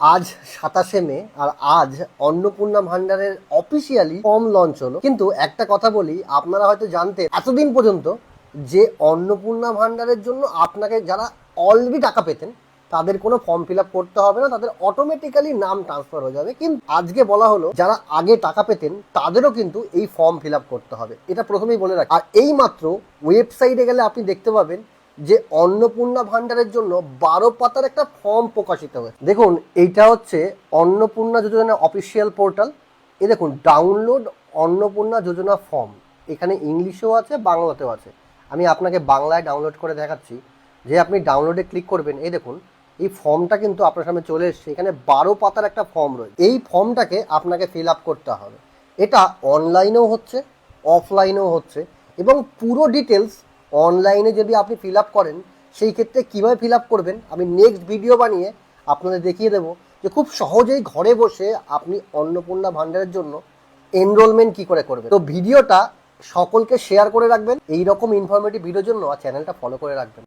আজ 27শে মে আর আজ অন্নপূর্ণা ভান্ডারের অফিসিয়ালি ফর্ম লঞ্চ হলো। কিন্তু একটা কথা বলি, আপনারা হয়তো জানতেন এতদিন পর্যন্ত যে অন্নপূর্ণা ভান্ডারের জন্য আপনাকে যারা অলরেডি টাকা পেতেন তাদের কোনো ফর্ম ফিল আপ করতে হবে না, তাদের অটোমেটিক্যালি নাম ট্রান্সফার হয়ে যাবে। কিন্তু আজকে বলা হলো যারা আগে টাকা পেতেন তাদেরও কিন্তু এই ফর্ম ফিল আপ করতে হবে, এটা প্রথমেই বলে রাখি। আর এই মাত্র ওয়েবসাইটে গেলে আপনি দেখতে পাবেন যে অন্নপূর্ণা ভান্ডারের জন্য 12 পাতার একটা ফর্ম প্রকাশিত হয়েছে। দেখুন, এইটা হচ্ছে অন্নপূর্ণা যোজনা অফিসিয়াল পোর্টাল। এ দেখুন, ডাউনলোড অন্নপূর্ণা যোজনা ফর্ম। এখানে ইংলিশেও আছে, বাংলাতেও আছে। আমি আপনাকে বাংলায় ডাউনলোড করে দেখাচ্ছি। যে আপনি ডাউনলোডে ক্লিক করবেন, এই দেখুন এই ফর্মটা কিন্তু আপনার সামনে চলে এসছে। এখানে 12 পাতার একটা ফর্ম রয়েছে। এই ফর্মটাকে আপনাকে ফিল আপ করতে হবে। এটা অনলাইনেও হচ্ছে, অফলাইনেও হচ্ছে, এবং পুরো ডিটেলস অনলাইনে যদি আপনি ফিল আপ করেন সেই ক্ষেত্রে কীভাবে ফিল আপ করবেন আমি নেক্সট ভিডিও বানিয়ে আপনাদের দেখিয়ে দেবো, যে খুব সহজেই ঘরে বসে আপনি অন্নপূর্ণা ভান্ডারের জন্য এনরোলমেন্ট কী করে করবেন। তো ভিডিওটা সকলকে শেয়ার করে রাখবেন। এই রকম ইনফরমেটিভ ভিডিওর জন্য চ্যানেলটা ফলো করে রাখবেন।